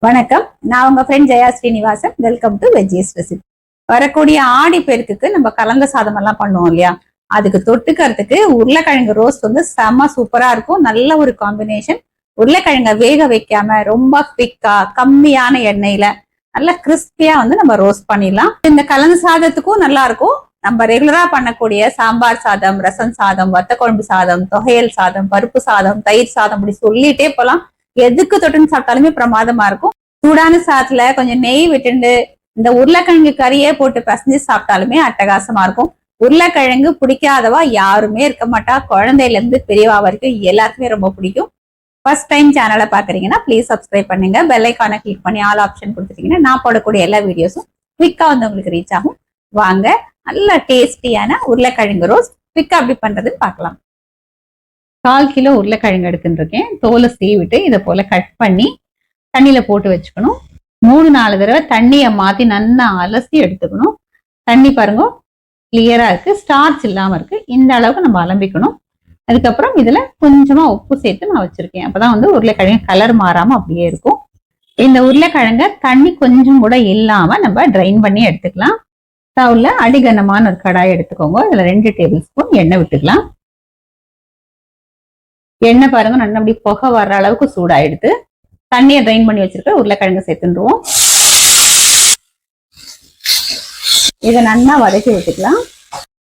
வணக்கம். நான் உங்க friend Jaya Srinivasan. Welcome to veggies recipe. வரக்கூடிய ஆடி பெருக்குக்கு நம்ம கலந்த சாதம் எல்லாம் பண்ணுவோம் இல்லையா, அதுக்கு தொட்டுக்கிறதுக்கு உருளைக்கிழங்கு ரோஸ்ட் வந்து செம்ம சூப்பரா இருக்கும். நல்ல ஒரு காம்பினேஷன். உருளைக்கிழங்க வேக வைக்காம ரொம்ப குவிக்கா கம்மியான எண்ணெயில நல்லா கிறிஸ்பியா வந்து நம்ம ரோஸ்ட் பண்ணிடலாம். இந்த கலந்த சாதத்துக்கும் நல்லா இருக்கும். நம்ம ரெகுலரா பண்ணக்கூடிய சாம்பார் சாதம், ரசம் சாதம், வத்த குழம்பு சாதம், தொகையல் சாதம், பருப்பு சாதம், தயிர் சாதம் அப்படி சொல்லிட்டே போலாம். எதுக்கு தொட்டுன்னு சாப்பிட்டாலுமே பிரமாதமா இருக்கும். சூடான சாதத்துல கொஞ்சம் நெய் விட்டுண்டு இந்த உருளைக்கிழங்கு கறியே போட்டு பசஞ்சு சாப்பிட்டாலுமே அட்டகாசமா இருக்கும். உருளைக்கிழங்கு பிடிக்காதவா யாருமே இருக்க மாட்டா. குழந்தையில இருந்து பெரியவா வரைக்கும் எல்லாருக்குமே ரொம்ப பிடிக்கும். ஃபர்ஸ்ட் டைம் சேனலை பாக்குறீங்கன்னா ப்ளீஸ் சப்ஸ்கிரைப் பண்ணுங்க. பெல் ஐக்கானை கிளிக் பண்ணி ஆல் ஆப்ஷன் கொடுத்துட்டீங்கன்னா நான் போடக்கூடிய எல்லா வீடியோஸும் குவிக்கா வந்து உங்களுக்கு ரீச் ஆகும். வாங்க, நல்ல டேஸ்டியான உருளைக்கிழங்கு ரோஸ்ட் குவிக்கா அப்படி பண்றதுன்னு பார்க்கலாம். 1/4 கிலோ உருளைக்கிழங்கு எடுத்துட்டு இருக்கேன். தோலை சீவிட்டு இதை போல கட் பண்ணி தண்ணியில போட்டு வச்சுக்கணும். 3-4 தடவை தண்ணியை மாத்தி நல்லா அலசி எடுத்துக்கணும். தண்ணி பாருங்க கிளியரா இருக்கு, ஸ்டார்ச் இல்லாம இருக்கு. இந்த அளவுக்கு நம்ம அலம்பிக்கணும். அதுக்கப்புறம் இதுல கொஞ்சமா உப்பு சேர்த்து நான் வச்சிருக்கேன். அப்பதான் வந்து உருளைக்கிழங்கு கலர் மாறாம அப்படியே இருக்கும். இந்த உருளைக்கிழங்க தண்ணி கொஞ்சம் கூட இல்லாம நம்ம ட்ரைன் பண்ணி எடுத்துக்கலாம். ஸ்டவ்ல அடிகனமான ஒரு கடாய் எடுத்துக்கோங்க. இதுல 2 டேபிள் ஸ்பூன் எண்ணெய் விட்டுக்கலாம். எண்ணெய் பாருங்க நல்லா அப்படி புகை வர்ற அளவுக்கு சூடாயிடுது. தண்ணியை ட்ரைன் பண்ணி வச்சிருக்க உருளைக்கிழங்கு சேர்த்துருவோம். இதை நல்லா வதக்கி விட்டுக்கலாம்.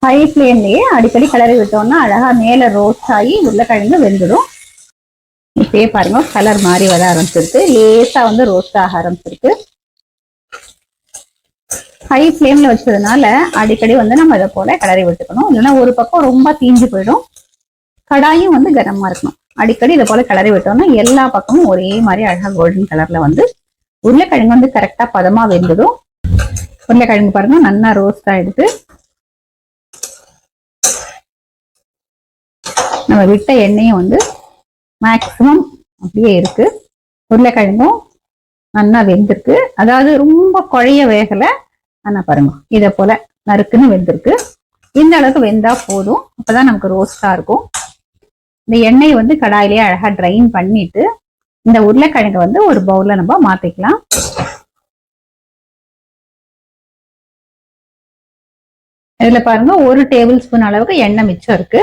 ஹை ஃப்ளேம்லயே அடிக்கடி கிளறி விட்டோம்னா அழகா மேல ரோஸ்ட் ஆகி உருளைக்கிழங்கு வெந்துடும். இப்பயே பாருங்க கலர் மாறி வர ஆரம்பிச்சிருக்கு. லேசா வந்து ரோஸ்ட் ஆக ஆரம்பிச்சிருக்கு. ஹை ஃப்ளேம்ல வச்சதுனால அடிக்கடி வந்து நம்ம இதை போல கிளறி விட்டுக்கணும். இல்லைன்னா ஒரு பக்கம் ரொம்ப தீஞ்சு போயிடும். கடாயும் வந்து கனமா இருக்கணும். அடிக்கடி இதை போல கிளறி விட்டோம்னா எல்லா பக்கமும் ஒரே மாதிரி அழகா கோல்டன் கலர்ல வந்து உருளைக்கிழங்கு வந்து கரெக்டா பதமா வெந்துடும். உருளைக்கிழங்கு பாருங்க நல்லா ரோஸ்ட் ஆயிடுது. நம்ம விட்ட எண்ணெயும் வந்து மேக்சிமம் அப்படியே இருக்கு. உருளைக்கிழங்கும் நல்லா வெந்திருக்கு. அதாவது ரொம்ப குழைய வேகல. ஆனா பாருங்க இதை போல நறுக்குன்னு வெந்திருக்கு. இந்த அளவுக்கு வெந்தா போதும். அப்பதான் நமக்கு ரோஸ்டா இருக்கும். இந்த எண்ணெய் வந்து கடாயிலேயே அழகா ட்ரைன் பண்ணிட்டு இந்த உருளைக்கிழங்கு வந்து ஒரு பவுல்ல நம்ம மாத்திக்கலாம். இதுல பாருங்க 1 டேபிள் ஸ்பூன் அளவுக்கு எண்ணெய் மிச்சம் இருக்கு.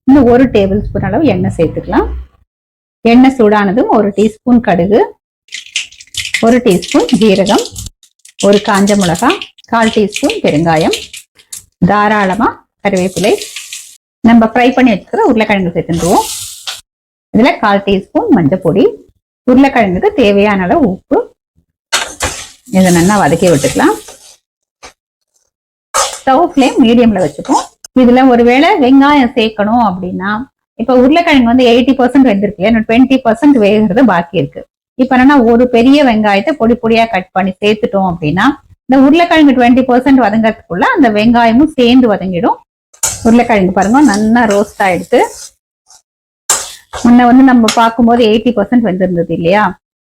இன்னும் 1 டேபிள் ஸ்பூன் அளவு எண்ணெய் சேர்த்துக்கலாம். எண்ணெய் சூடானதும் 1 டீஸ்பூன் கடுகு, 1 டீஸ்பூன் ஜீரகம், 1 காஞ்ச மிளகாய், 1/4 டீஸ்பூன் பெருங்காயம், தாராளமா கருவேப்பிலை, நம்ம ஃப்ரை பண்ணி வச்சுக்கிற உருளைக்கிழங்கு சேர்த்துருவோம். இதுல 1/4 டீஸ்பூன் மஞ்சள் பொடி, உருளைக்கிழங்குக்கு தேவையான அளவு உப்பு. இதை நல்லா வதக்கி விட்டுக்கலாம். ஸ்டவ் ஃப்ளேம் மீடியம்ல வச்சுப்போம். இதுல ஒருவேளை வெங்காயம் சேர்க்கணும் அப்படின்னா, இப்ப உருளைக்கிழங்கு வந்து 80% வெந்திருக்கு, 20% வேகிறது பாக்கி இருக்கு. இப்ப என்னன்னா ஒரு பெரிய வெங்காயத்தை பொடி பொடியா கட் பண்ணி சேர்த்துட்டோம் அப்படின்னா இந்த உருளைக்கிழங்கு 20% வதங்கிறதுக்குள்ள அந்த வெங்காயமும் சேர்ந்து வதங்கிடும். உருளைக்கிழங்கு பாருங்க நல்லா ரோஸ்ட் ஆயிடுச்சு. முன்ன வந்து நம்ம பார்க்கும்போது 80% வெந்திருந்தது இல்லையா,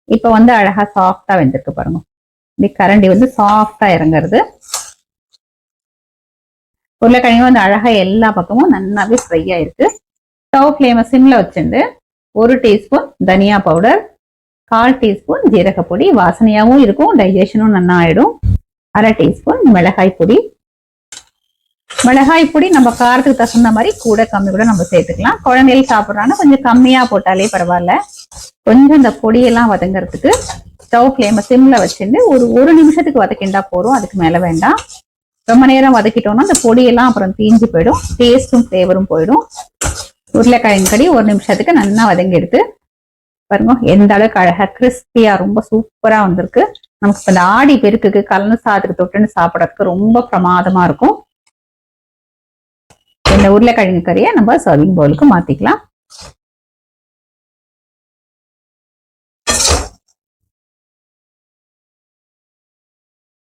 இப்ப வந்து அழகா சாஃப்டா வெந்திருக்கு பாருங்க. இப்படி கரண்டி வந்து சாஃப்டா இறங்குறது. உருளைக்கிழங்கு வந்து அழகா எல்லா பக்கமும் நல்லாவே ஃப்ரை ஆயிருக்கு. ஸ்டவ் ஃப்ளேமை சிம்ல வச்சுட்டு 1 டீஸ்பூன் தனியா பவுடர், 1/4 டீஸ்பூன் ஜீரகப்பொடி, வாசனையாவும் இருக்கும், டைஜஷனும் நல்லா ஆயிடும். 1/2 டீஸ்பூன் மிளகாய் பொடி. மிளகாய் பொடி நம்ம காரத்துக்கு தகுந்த மாதிரி கூட கம்மி கூட நம்ம சேர்த்துக்கலாம். குழந்தைகள் சாப்பிட்றாங்கன்னா கொஞ்சம் கம்மியா போட்டாலே பரவாயில்ல. கொஞ்சம் இந்த பொடியெல்லாம் வதங்கிறதுக்கு ஸ்டவ் ஃப்ளேமை சிம்ல வச்சுட்டு ஒரு நிமிஷத்துக்கு வதக்கிண்டா போதும். அதுக்கு மேல வேண்டாம். ரொம்ப நேரம் வதக்கிட்டோம்னா அந்த பொடியெல்லாம் அப்புறம் தீஞ்சு போயிடும், டேஸ்டும் ஃப்ளேவரும் போயிடும். உருளைக்கிழங்கு கடி 1 நிமிஷத்துக்கு நல்லா வதங்கி எடுத்து பாருங்க எந்த அளவுக்கு அழகா கிறிஸ்பியா ரொம்ப சூப்பரா வந்திருக்கு. நமக்கு இப்ப இந்த ஆடி பெருக்குக்கு கலந்து சாதத்துக்கு தொட்டுன்னு சாப்பிடறதுக்கு ரொம்ப பிரமாதமா இருக்கும். இந்த உருளைக்கிழங்கு கறியை நம்ம சர்விங் பவுலுக்கு மாத்திக்கலாம்.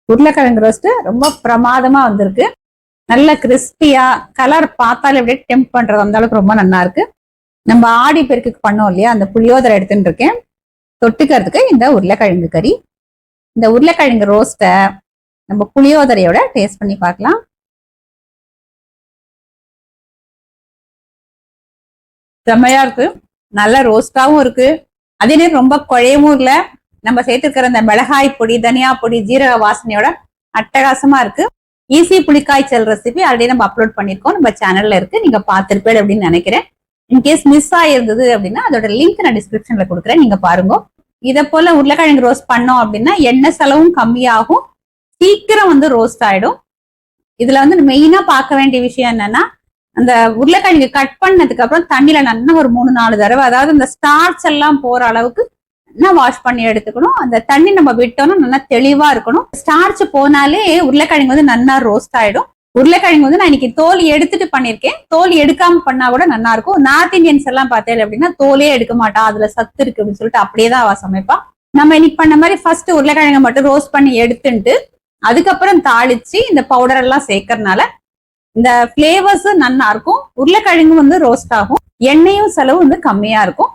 உருளைக்கிழங்கு ரோஸ்ட் ரொம்ப பிரமாதமா வந்திருக்கு. நல்ல கிறிஸ்பியா, கலர் பார்த்தாலே அப்படியே டெம்ப் பண்றது அந்த அளவுக்கு ரொம்ப நல்லா இருக்கு. நம்ம ஆடி பெருக்குக்கு பண்ணோம் இல்லையா, அந்த புளியோதரை எடுத்துட்டு இருக்கேன். தொட்டுக்கிறதுக்கு இந்த உருளைக்கிழங்கு கறி. இந்த உருளைக்கிழங்கு ரோஸ்ட்டை நம்ம புளியோதரையோட டேஸ்ட் பண்ணி பார்க்கலாம். செம்மையா இருக்கு. நல்ல ரோஸ்டாவும் இருக்கு, அதே நேரம் ரொம்ப குழையவும் இல்லை, நம்ம சேர்த்துக்கிற அந்த மிளகாய் பொடி, தனியா பொடி, ஜீரக வாசனையோட அட்டகாசமா இருக்கு. ஈஸி புளிக்காய்ச்சல் ரெசிபி ஆல்ரெடி நம்ம அப்லோட் பண்ணிருக்கோம், நம்ம சேனல்ல இருக்கு, நீங்க பார்த்திருப்பேன் அப்படின்னு நினைக்கிறேன். இன்கேஸ் மிஸ் ஆயிருந்தது அப்படின்னா அதோட லிங்க் நான் டிஸ்கிரிப்ஷன்ல கொடுக்குறேன், நீங்க பாருங்க. இதை போல உருளைக்கிழங்கு ரோஸ்ட் பண்ணோம் அப்படின்னா எண்ணெய் செலவும் கம்மியாகும், சீக்கிரம் வந்து ரோஸ்ட் ஆயிடும். இதுல வந்து மெயினா பார்க்க வேண்டிய விஷயம் என்னன்னா, அந்த உருளைக்கிழங்கு கட் பண்ணதுக்கு அப்புறம் தண்ணியில நல்லா ஒரு 3-4 தடவை, அதாவது அந்த ஸ்டார்ச் எல்லாம் போற அளவுக்கு நல்லா வாஷ் பண்ணி எடுத்துக்கணும். அந்த தண்ணி நம்ம விட்டோம்னா நல்லா தெளிவா இருக்கணும். ஸ்டார்ச் போனாலே உருளைக்கிழங்கு வந்து நல்லா ரோஸ்ட் ஆயிடும். உருளைக்கிழங்கு வந்து நான் இன்னைக்கு தோல் எடுத்துட்டு பண்ணிருக்கேன், தோல் எடுக்காம பண்ணா கூட நல்லா இருக்கும். நார்த் இந்தியன்ஸ் எல்லாம் பார்த்தேன் அப்படின்னா தோலே எடுக்க மாட்டா, அதுல சத்து இருக்கு அப்படின்னு சொல்லிட்டு அப்படியேதான் அவ சமைப்பா. நம்ம இன்னைக்கு பண்ண மாதிரி ஃபர்ஸ்ட் உருளைக்கிழங்க மட்டும் ரோஸ்ட் பண்ணி எடுத்துட்டு அதுக்கப்புறம் தாளிச்சு இந்த பவுடர் எல்லாம் சேர்க்கறதுனால இந்த பிளேவர்ஸ் நல்லா இருக்கும். உருளைக்கிழங்கு வந்து ரோஸ்ட் ஆகும், எண்ணெயும் செலவு வந்து கம்மியா இருக்கும்.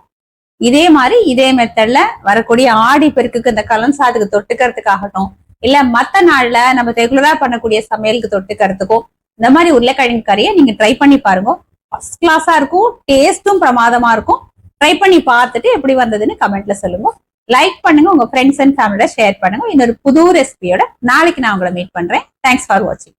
இதே மாதிரி இதே மெத்தட்ல வரக்கூடிய ஆடி பெருக்குக்கு இந்த கலன் சாதத்துக்கு தொட்டுக்கிறதுக்காகட்டும், இல்ல மத்த நாள்ல நம்ம ரெகுலரா பண்ணக்கூடிய சமையலுக்கு தொட்டுக்கிறதுக்கும் இந்த மாதிரி உருளைக்கிழங்கு கறியை நீங்க ட்ரை பண்ணி பாருங்க. ஃபர்ஸ்ட் கிளாஸா இருக்கும், டேஸ்டும் பிரமாதமா இருக்கும். ட்ரை பண்ணி பார்த்துட்டு எப்படி வந்ததுன்னு கமெண்ட்ல சொல்லுங்க. லைக் பண்ணுங்க, உங்க ஃப்ரெண்ட்ஸ் அண்ட் ஃபேமிலியோட ஷேர் பண்ணுங்க. இன்னொரு புது ரெசிபியோட நாளைக்கு நான் உங்களை மீட் பண்றேன். தேங்க்ஸ் ஃபார் வாட்சிங்.